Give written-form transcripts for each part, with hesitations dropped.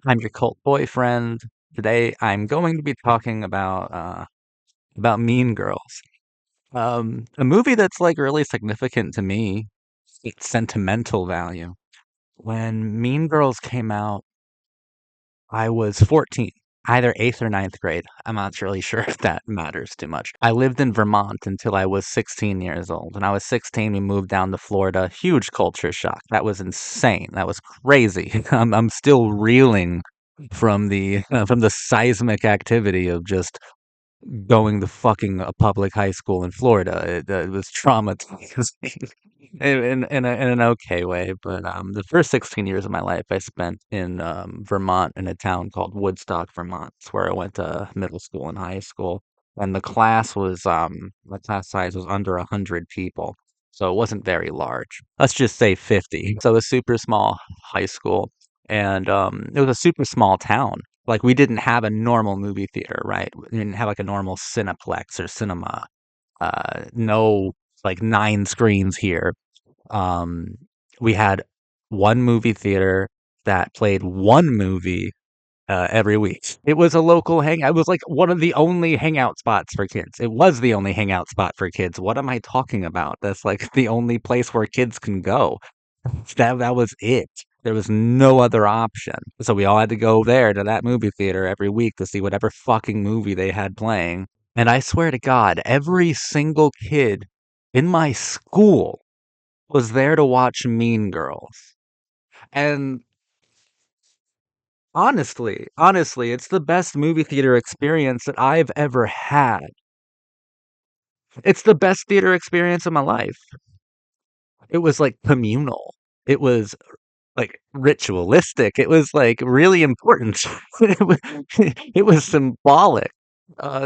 I'm your cult boyfriend. Today I'm going to be talking about Mean Girls. A movie that's like really significant to me. Its sentimental value. When Mean Girls came out, I was 14, either eighth or ninth grade. I'm not really sure if that matters too much. I lived in Vermont until I was 16 years old. When I was 16, we moved down to Florida. Huge culture shock. That was insane. That was crazy. I'm still reeling from the seismic activity of just going to fucking a public high school in Florida. It was traumatizing in an okay way. But the first 16 years of my life I spent in Vermont in a town called Woodstock, Vermont. It's where I went to middle school and high school. And my class size was under 100 people. So it wasn't very large. Let's just say 50. So a super small high school. And it was a super small town. Like we didn't have a normal movie theater, right? We didn't have like a normal Cineplex or cinema. No, like nine screens here. Um, we had one movie theater that played one movie every week. It was a local hangout. It was like one of the only hangout spots for kids. It was the only hangout spot for kids. What am I talking about? That's like the only place where kids can go. That was it. There was no other option. So we all had to go there to that movie theater every week to see whatever fucking movie they had playing. And I swear to God, every single kid in my school was there to watch Mean Girls. And honestly, it's the best movie theater experience that I've ever had. It's the best theater experience of my life. It was like communal. It was like ritualistic. It was like really important. It was symbolic.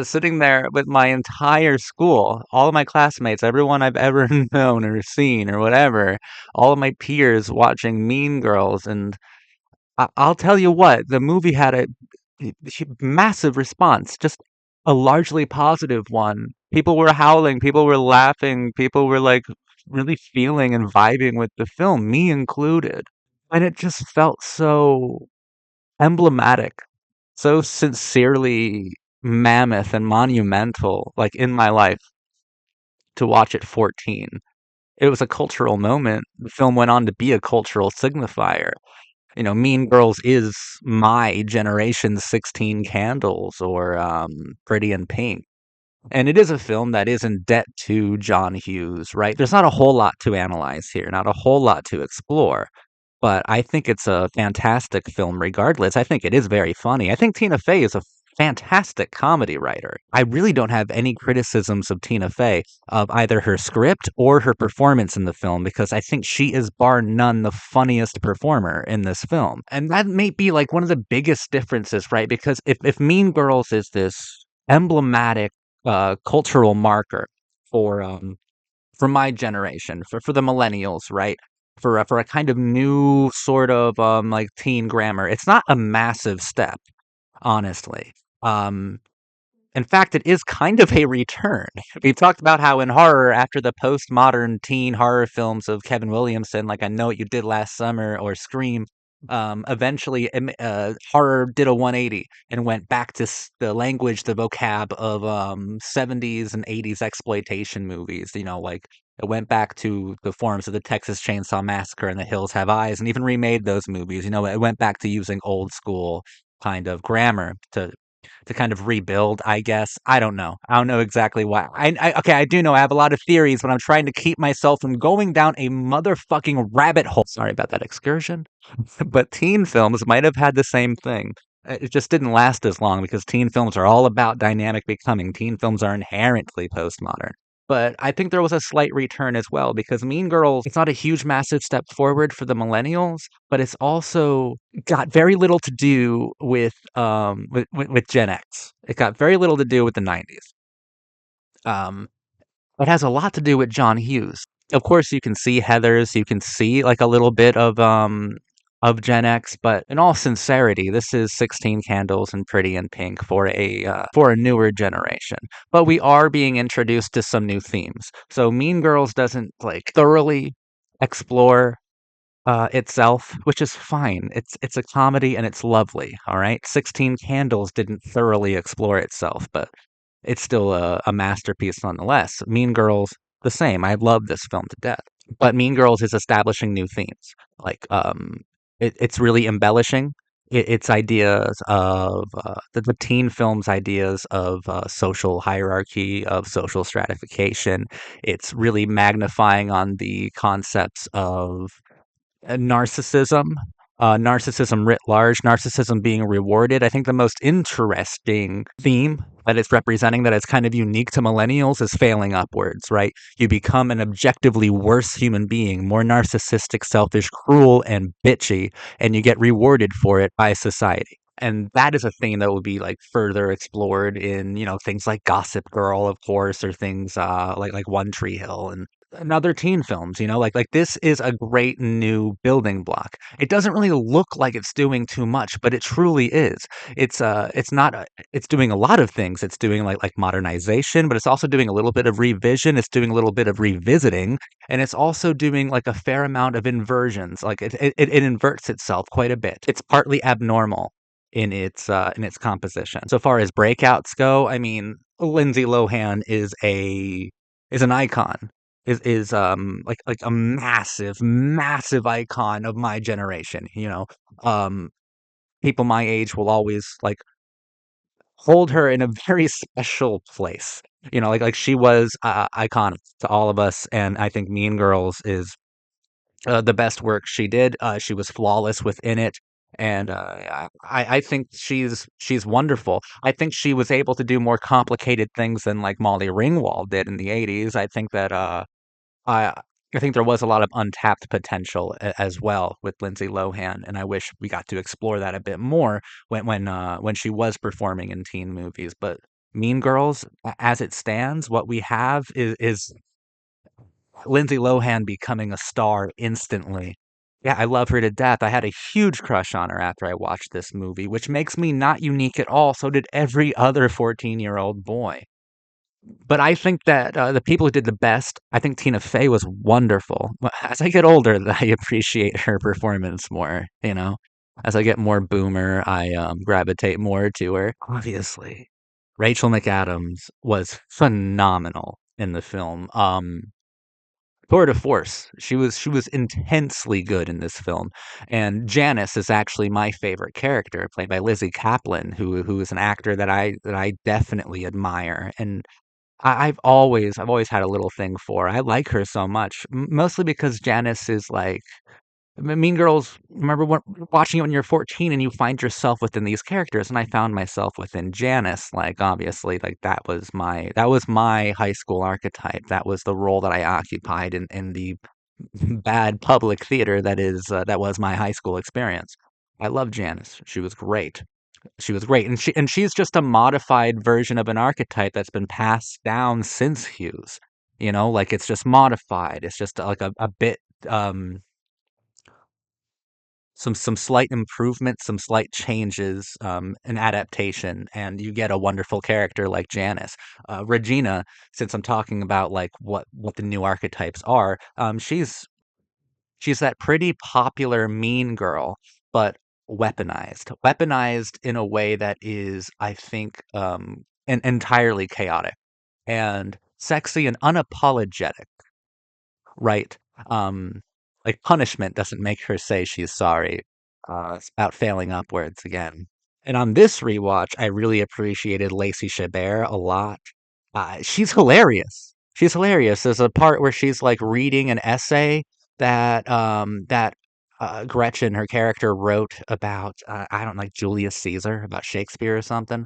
Sitting there with my entire school, all of my classmates, everyone I've ever known or seen or whatever, all of my peers watching Mean Girls, and I'll tell you what, the movie had a massive response, just a largely positive one. People were howling, people were laughing, people were like really feeling and vibing with the film, me included. And it just felt so emblematic, so sincerely mammoth and monumental, like in my life to watch at 14. It was a cultural moment. The film went on to be a cultural signifier. You know, Mean Girls is my generation's 16 Candles or Pretty in Pink. And it is a film that is in debt to John Hughes, right? There's not a whole lot to analyze here, not a whole lot to explore. But I think it's a fantastic film regardless. I think it is very funny. I think Tina Fey is a fantastic comedy writer. I really don't have any criticisms of Tina Fey, of either her script or her performance in the film, because I think she is bar none the funniest performer in this film. And that may be like one of the biggest differences, right? Because if Mean Girls is this emblematic cultural marker for my generation, for the millennials, right? For a kind of new sort of like teen grammar. It's not a massive step, honestly. Um, in fact, it is kind of a return. We talked about how in horror, after the postmodern teen horror films of Kevin Williamson, like I Know What You Did Last Summer or Scream, eventually horror did a 180 and went back to the language, the vocab of 70s and 80s exploitation movies. You know, like it went back to the forms of the Texas Chainsaw Massacre and The Hills Have Eyes, and even remade those movies. You know, it went back to using old school kind of grammar to kind of rebuild, I guess. I don't know. I don't know exactly why. Okay, I do know I have a lot of theories, but I'm trying to keep myself from going down a motherfucking rabbit hole. Sorry about that excursion. But teen films might have had the same thing. It just didn't last as long because teen films are all about dynamic becoming. Teen films are inherently postmodern. But I think there was a slight return as well because Mean Girls, it's not a huge, massive step forward for the millennials, but it's also got very little to do with Gen X. It got very little to do with the 90s. Um, it has a lot to do with John Hughes. Of course, you can see Heathers, you can see like a little bit of Gen X, but in all sincerity, this is 16 Candles and Pretty in Pink for a newer generation. But we are being introduced to some new themes. So Mean Girls doesn't like thoroughly explore itself, which is fine. It's a comedy and it's lovely, all right? 16 Candles didn't thoroughly explore itself, but it's still a masterpiece nonetheless. Mean Girls, the same. I love this film to death. But Mean Girls is establishing new themes. Like, it's really embellishing its ideas of the teen film's ideas of social hierarchy, of social stratification. It's really magnifying on the concepts of narcissism, narcissism writ large, narcissism being rewarded. I think the most interesting theme that it's representing that is kind of unique to millennials is failing upwards, right? You become an objectively worse human being, more narcissistic, selfish, cruel, and bitchy, and you get rewarded for it by society. And that is a theme that will be like further explored in, things like Gossip Girl, of course, or things like One Tree Hill and other teen films, like this is a great new building block. It doesn't really look like it's doing too much, but it truly is. It's not it's doing a lot of things. It's doing like modernization, but it's also doing a little bit of revision, it's doing a little bit of revisiting, and it's also doing like a fair amount of inversions. Like it inverts itself quite a bit. It's partly abnormal in its composition. So far as breakouts go, I mean, Lindsay Lohan is an icon, is like a massive icon of my generation. Um, people my age will always like hold her in a very special place. Like she was iconic to all of us, and I think Mean Girls is the best work she did. She was flawless within it, and I think she's wonderful. I think she was able to do more complicated things than like Molly Ringwald did in the '80s. I think that I I think there was a lot of untapped potential as well with Lindsay Lohan, and I wish we got to explore that a bit more when she was performing in teen movies. But Mean Girls, as it stands, what we have is Lindsay Lohan becoming a star instantly. Yeah, I love her to death. I had a huge crush on her after I watched this movie, which makes me not unique at all. So did every other 14-year-old boy. But I think that the people who did the best, I think Tina Fey was wonderful. But as I get older, I appreciate her performance more. As I get more boomer, I gravitate more to her. Obviously, Rachel McAdams was phenomenal in the film. Tour de force. She was intensely good in this film, and Janice is actually my favorite character, played by Lizzie Kaplan, who is an actor that I definitely admire, and I've always had a little thing for her. I like her so much, mostly because Janice is like Mean Girls. Remember watching it when you're 14 and you find yourself within these characters, and I found myself within Janice. Like obviously, like that was my high school archetype. That was the role that I occupied in the bad public theater that was my high school experience. I love Janice. She was great. She was great, and she's just a modified version of an archetype that's been passed down since Hughes. Like it's just modified. It's just like a bit some slight improvements, some slight changes, an adaptation, and you get a wonderful character like Janice. Regina, since I'm talking about like what the new archetypes are, she's that pretty popular mean girl, but weaponized in a way that is, I think, entirely chaotic and sexy and unapologetic, right? Um, like punishment doesn't make her say she's sorry. It's about failing upwards again. And on this rewatch, I really appreciated Lacey Chabert a lot. She's hilarious. She's hilarious. There's a part where she's like reading an essay that Gretchen, her character, wrote about I don't like Julius Caesar, about Shakespeare or something,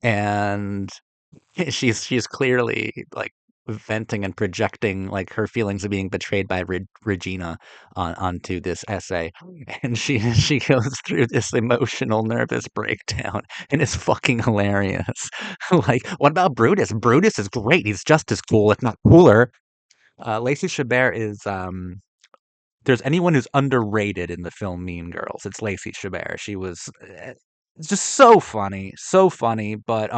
and she's clearly like venting and projecting like her feelings of being betrayed by Regina onto this essay, and she goes through this emotional nervous breakdown, and it's fucking hilarious. Like, what about Brutus? Brutus is great. He's just as cool, if not cooler. Lacey Chabert is there's anyone who's underrated in the film Mean Girls, it's Lacey Chabert. She was just so funny, but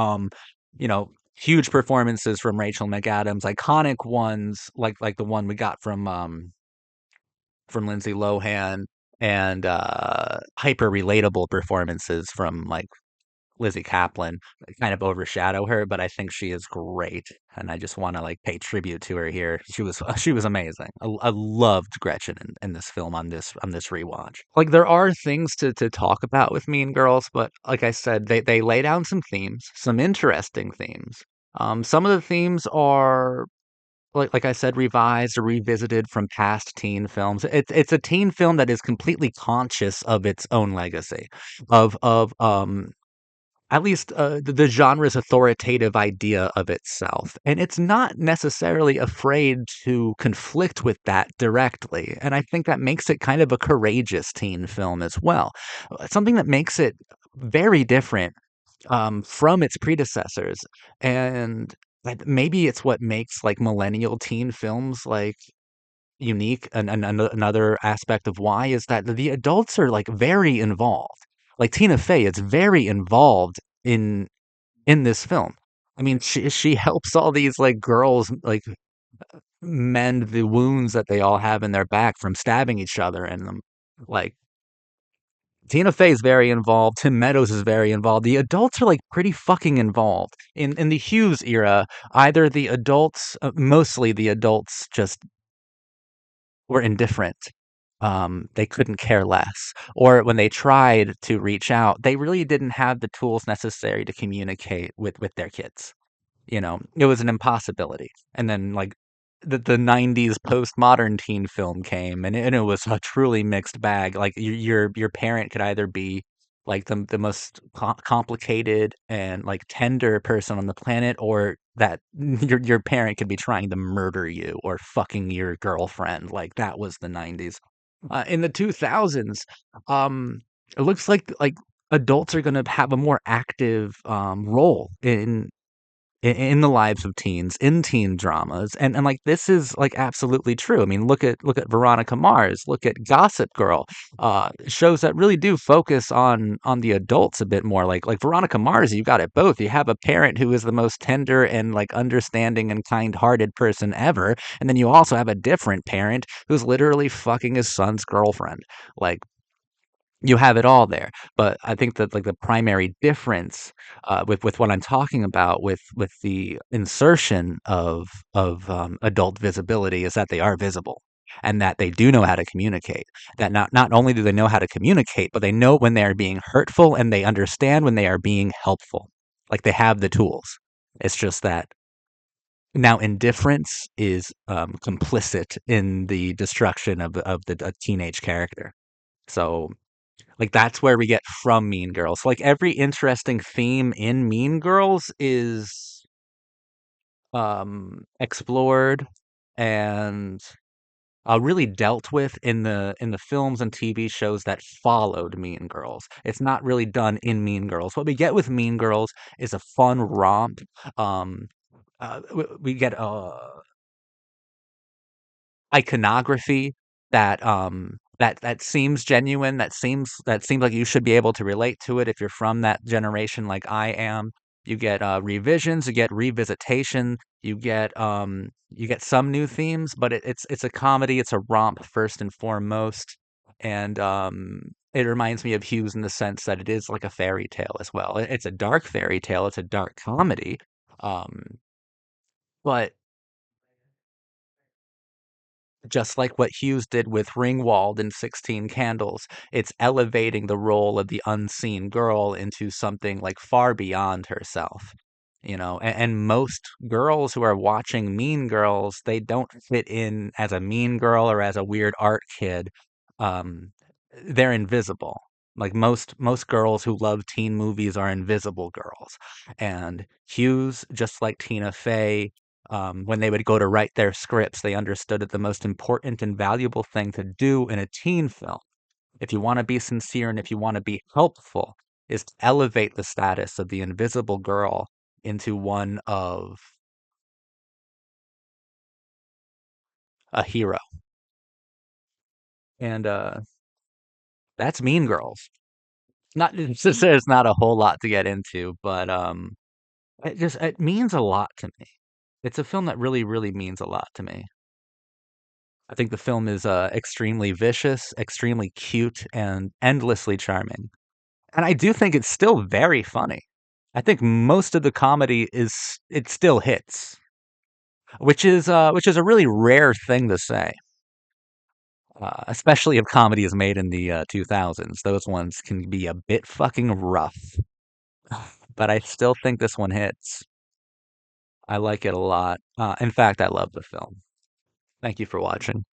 huge performances from Rachel McAdams, iconic ones like the one we got from from Lindsay Lohan and hyper relatable performances from like Lizzie Kaplan kind of overshadow her, but I think she is great, and I just want to like pay tribute to her here. She was amazing. I loved Gretchen in this film on this rewatch. Like there are things to talk about with Mean Girls, but like I said, they lay down some themes, some interesting themes. Some of the themes are like I said, revised or revisited from past teen films. It's a teen film that is completely conscious of its own legacy, of at least the genre's authoritative idea of itself. And it's not necessarily afraid to conflict with that directly. And I think that makes it kind of a courageous teen film as well. Something that makes it very different from its predecessors. And maybe it's what makes like millennial teen films like unique, and another aspect of why is that the adults are like very involved. Like Tina Fey is very involved in this film. I mean, she helps all these like girls like mend the wounds that they all have in their back from stabbing each other in them. Like Tina Fey is very involved. Tim Meadows is very involved. The adults are like pretty fucking involved. In the Hughes era, either the adults, mostly the adults, just were indifferent. They couldn't care less. Or when they tried to reach out, they really didn't have the tools necessary to communicate with their kids. You know, it was an impossibility. And then like the 90s postmodern teen film came, and it was a truly mixed bag. Like your parent could either be like the most complicated and like tender person on the planet, or that your parent could be trying to murder you or fucking your girlfriend. Like that was the 90s. In the 2000s, um it looks like adults are going to have a more active role in the lives of teens, in teen dramas, and like this is like absolutely true. I mean, look at Veronica Mars, look at Gossip Girl, shows that really do focus on the adults a bit more. Like Veronica Mars, you got it both. You have a parent who is the most tender and like understanding and kind-hearted person ever, and then you also have a different parent who's literally fucking his son's girlfriend. Like you have it all there. But I think that like the primary difference with what I'm talking about with the insertion of adult visibility is that they are visible and that they do know how to communicate. That not only do they know how to communicate, but they know when they are being hurtful and they understand when they are being helpful. Like they have the tools. It's just that now indifference is complicit in the destruction of the a teenage character. So like that's where we get from Mean Girls. Like every interesting theme in Mean Girls is explored and really dealt with in the films and TV shows that followed Mean Girls. It's not really done in Mean Girls. What we get with Mean Girls is a fun romp. Um, we get iconography that seems genuine, that seems like you should be able to relate to it if you're from that generation like I am. You get revisions, you get revisitation, you get some new themes, but it's a comedy, it's a romp first and foremost. And it reminds me of Hughes in the sense that it is like a fairy tale as well. It's a dark fairy tale, it's a dark comedy. Um, but just like what Hughes did with Ringwald in 16 Candles, it's elevating the role of the unseen girl into something like far beyond herself. You know, and most girls who are watching Mean Girls, they don't fit in as a mean girl or as a weird art kid. Um, they're invisible. Like most girls who love teen movies are invisible girls. And Hughes, just like Tina Fey, when they would go to write their scripts, they understood that the most important and valuable thing to do in a teen film, if you want to be sincere and if you want to be helpful, is to elevate the status of the invisible girl into one of a hero. And that's Mean Girls. Not it's just there's not a whole lot to get into, but it means a lot to me. It's a film that really, really means a lot to me. I think the film is extremely vicious, extremely cute, and endlessly charming. And I do think it's still very funny. I think most of the comedy is it still hits, which is a really rare thing to say, especially if comedy is made in the 2000s. Those ones can be a bit fucking rough, but I still think this one hits. I like it a lot. In fact, I love the film. Thank you for watching.